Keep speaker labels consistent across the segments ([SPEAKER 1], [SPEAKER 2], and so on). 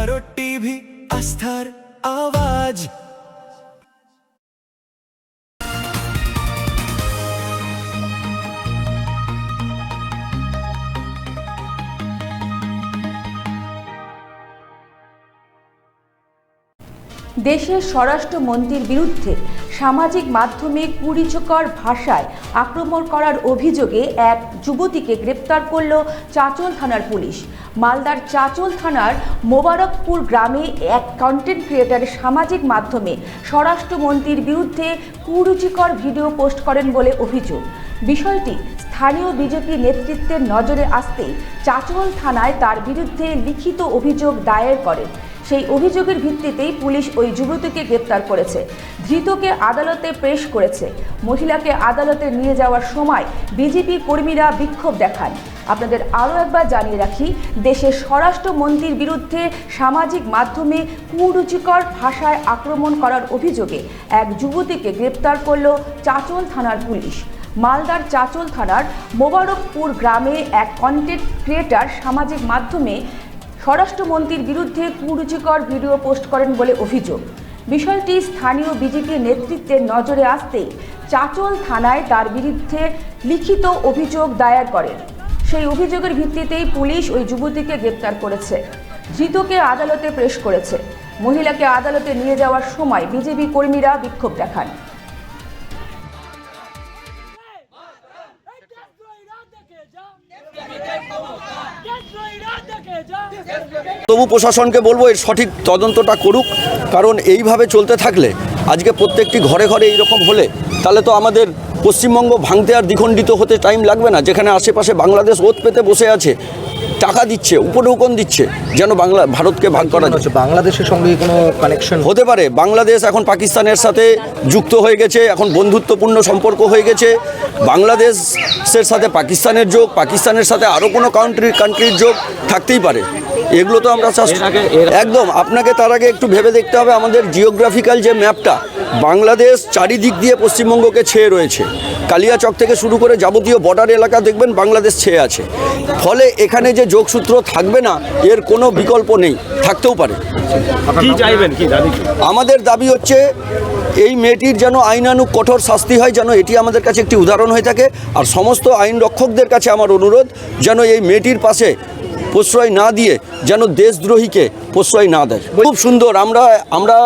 [SPEAKER 1] Bharat TV, আস্থার আওয়াজ।
[SPEAKER 2] দেশের স্বরাষ্ট্রমন্ত্রীর বিরুদ্ধে সামাজিক মাধ্যমে কুরুচিকর ভাষায় আক্রমণ করার অভিযোগে এক যুবতীকে গ্রেপ্তার করল চাঁচল থানার পুলিশ। মালদার চাঁচল থানার মোবারকপুর গ্রামে এক কন্টেন্ট ক্রিয়েটর সামাজিক মাধ্যমে স্বরাষ্ট্রমন্ত্রীর বিরুদ্ধে কুরুচিকর ভিডিও পোস্ট করেন বলে অভিযোগ। বিষয়টি স্থানীয় বিজেপি নেতৃত্বের নজরে আসতেই চাঁচল থানায় তার বিরুদ্ধে লিখিত অভিযোগ দায়ের করেন। সেই অভিযোগের ভিত্তিতেই পুলিশ ওই যুবতীকে গ্রেপ্তার করেছে, ধৃতকে আদালতে পেশ করেছে। মহিলাকে আদালতে নিয়ে যাওয়ার সময় বিজেপি কর্মীরা বিক্ষোভ দেখান। আপনাদের আরও একবার জানিয়ে রাখি, দেশের স্বরাষ্ট্রমন্ত্রীর বিরুদ্ধে সামাজিক মাধ্যমে কুরুচিকর ভাষায় আক্রমণ করার অভিযোগে এক যুবতীকে গ্রেপ্তার করল চাঁচল থানার পুলিশ। মালদার চাঁচল থানার মোবারকপুর গ্রামে এক কন্টেন্ট ক্রিয়েটর সামাজিক মাধ্যমে স্বরাষ্ট্রমন্ত্রীর বিরুদ্ধে কুরুচিকর ভিডিও পোস্ট করেন বলে অভিযোগ। বিষয়টি স্থানীয় বিজেপি নেতৃত্বের নজরে আসতেই চাঁচল থানায় তার বিরুদ্ধে লিখিত অভিযোগ দায়ের করেন। সেই অভিযোগের ভিত্তিতেই পুলিশ ওই যুবতীকে গ্রেপ্তার করেছে, ধৃতকে আদালতে পেশ করেছে। মহিলাকে আদালতে নিয়ে যাওয়ার সময় বিজেপি কর্মীরা বিক্ষোভ দেখান।
[SPEAKER 3] তবু প্রশাসনকে বলবো এর সঠিক তদন্তটা করুক, কারণ এইভাবে চলতে থাকলে আজকে প্রত্যেকটি ঘরে ঘরে এইরকম হলে তাহলে তো আমাদের পশ্চিমবঙ্গ ভাঙতে আর দ্বিখণ্ডিত হতে টাইম লাগবে না। যেখানে আশেপাশে বাংলাদেশ ওত পেতে বসে আছে, টাকা দিচ্ছে, উপঢৌকন দিচ্ছে যেন ভারতকে ভাগ করা যাচ্ছে।
[SPEAKER 4] বাংলাদেশের সঙ্গে কোনো কানেকশন
[SPEAKER 3] হতে পারে? বাংলাদেশ এখন পাকিস্তানের সাথে যুক্ত হয়ে গেছে, এখন বন্ধুত্বপূর্ণ সম্পর্ক হয়ে গেছে। বাংলাদেশের সাথে পাকিস্তানের যোগ, পাকিস্তানের সাথে আরও কোনো কান্ট্রির যোগ থাকতেই পারে। এগুলো তো আমরা একদম আপনাকে তার আগে একটু ভেবে দেখতে হবে আমাদের জিওগ্রাফিক্যাল যে ম্যাপটা, বাংলাদেশ চারিদিক দিয়ে পশ্চিমবঙ্গকে ছেয়ে রয়েছে। কালিয়াচক থেকে শুরু করে যাবতীয় বর্ডার এলাকা দেখবেন বাংলাদেশ ছেয়ে আছে। ফলে এখানে যে যোগসূত্র থাকবে না এর কোনো বিকল্প নেই, থাকতেও পারে।
[SPEAKER 4] কি চাইবেন, কি দাবি?
[SPEAKER 3] আমাদের দাবি হচ্ছে এই মেয়েটির যেন আইনানুগ কঠোর শাস্তি হয়, যেন এটি আমাদের কাছে একটি উদাহরণ হয়ে থাকে। আর সমস্ত আইন রক্ষকদের কাছে আমার অনুরোধ, যেন এই মেয়েটির পাশে প্রশ্রয় না দিয়ে যেন দেশদ্রোহীকে প্রশ্রয় না দেয়। খুব সুন্দর। আমরা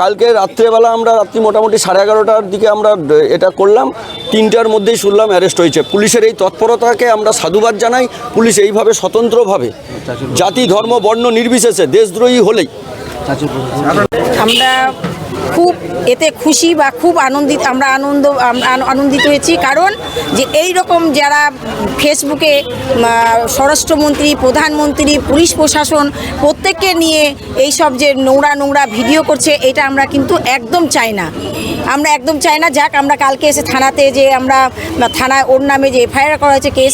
[SPEAKER 3] কালকে রাত্রেবেলা রাত্রি মোটামুটি 11:30টার দিকে আমরা এটা করলাম, 3টার মধ্যেই শুনলাম অ্যারেস্ট হয়েছে। পুলিশের এই তৎপরতাকে আমরা সাধুবাদ জানাই। পুলিশ এইভাবে স্বতন্ত্রভাবে জাতি ধর্ম বর্ণ নির্বিশেষে দেশদ্রোহী হলেই
[SPEAKER 5] আমরা খুব এতে খুশি বা খুব আনন্দিত হয়েছি। কারণ যে এই রকম যারা ফেসবুকে স্বরাষ্ট্রমন্ত্রী, প্রধানমন্ত্রী, পুলিশ প্রশাসন প্রত্যেককে নিয়ে এই সব যে নোংরা ভিডিও করছে, এটা আমরা কিন্তু একদম চাই না। আমরা একদম চাই না। যাক, আমরা কালকে এসে থানাতে যে আমরা থানায় ওর নামে যে এফআইআর করা হয়েছে কেস,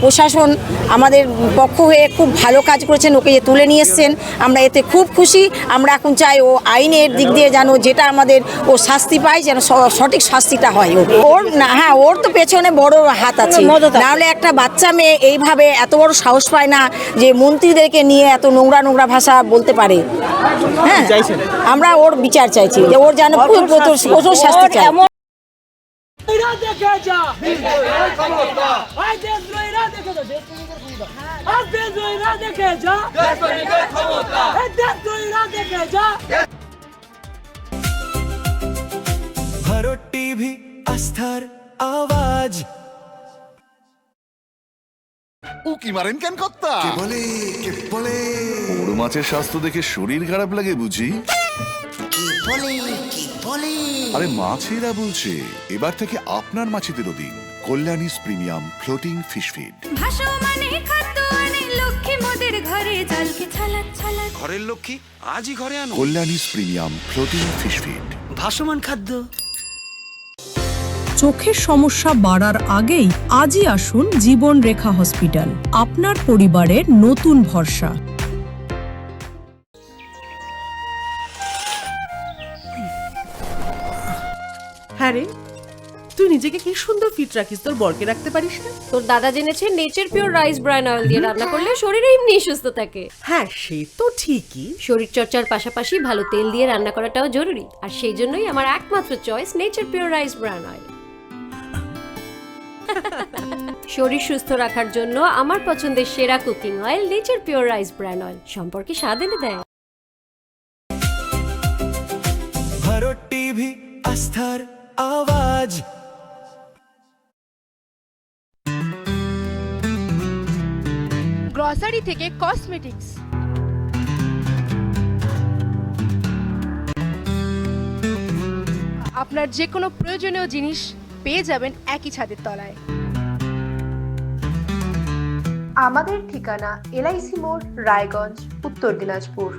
[SPEAKER 5] প্রশাসন আমাদের পক্ষ হয়ে খুব ভালো কাজ করেছেন, ওকে যে তুলে নিয়ে এসছেন, আমরা এতে খুব খুশি। আমরা এখন চাই ও আইনের দিক দিয়ে যেন যেটা আমাদের ও শাস্তি পায়, যেন সঠিক শাস্তিটা হয় ওর। না, হ্যাঁ, ওর তো পেছনে বড় হাত আছে, নাহলে একটা বাচ্চা মেয়ে এইভাবে এত বড় সাহস পায় না যে মন্ত্রীদেরকে নিয়ে এত নোংরা ভাষা বলতে পারে। হ্যাঁ, আমরা ওর বিচার চাইছি, যে ওর যেন প্রচুর শাস্তি চাই।
[SPEAKER 1] ভারত টিভি, আস্থার আওয়াজ।
[SPEAKER 6] উকি মারেন কেন কর্তা? কে বলে বড় মাছের স্বাস্থ্য দেখে শরীর খারাপ লাগে বুঝি? আরে মাছেরা বলছে, এবার থেকে আপনার মাছেদেরও দিন কল্যাণীস প্রিমিয়াম ফ্লোটিং ফিশ ফিড।
[SPEAKER 7] ঘরের লক্ষ্মী আজই ঘরে আনো
[SPEAKER 6] কল্যাণীস প্রিমিয়াম ফ্লোটিং ফিশ ফিড,
[SPEAKER 7] ভাসমান খাদ্য।
[SPEAKER 8] চোখের সমস্যা বাড়ার আগেই আজই আসুন জীবন রেখা হসপিটাল, আপনার পরিবারের নতুন ভরসা।
[SPEAKER 9] হ্যাঁ রে, তুই নিজেকে কি সুন্দর ফিট রাখিস, তোর বরকে রাখতে পারিস না?
[SPEAKER 10] তোর দাদা জেনেছে nature pure rice bran oil দিয়ে রান্না করলে শরীর এমনি সুস্থ থাকে।
[SPEAKER 9] হ্যাঁ সে তো ঠিকই,
[SPEAKER 10] শরীর চর্চার পাশাপাশি ভালো তেল দিয়ে রান্না করাটাও জরুরি, আর সেই জন্যই আমার একমাত্র choice nature pure rice bran oil. শরীর সুস্থ রাখার জন্য আমার পছন্দের সেরা cooking oil nature pure rice bran oil, সম্পর্কে স্বাদ এনে দেয়।
[SPEAKER 1] ভারত টিভি আস্থার আওয়াজ।
[SPEAKER 11] গ্রসারি থেকে কসমেটিক্স, আপনার যে কোনো প্রয়োজনীয় জিনিস পেয়ে যাবেন একই ছাদের তলায়। আমাদের ঠিকানা LIC মোড়, রায়গঞ্জ, উত্তর দিনাজপুর।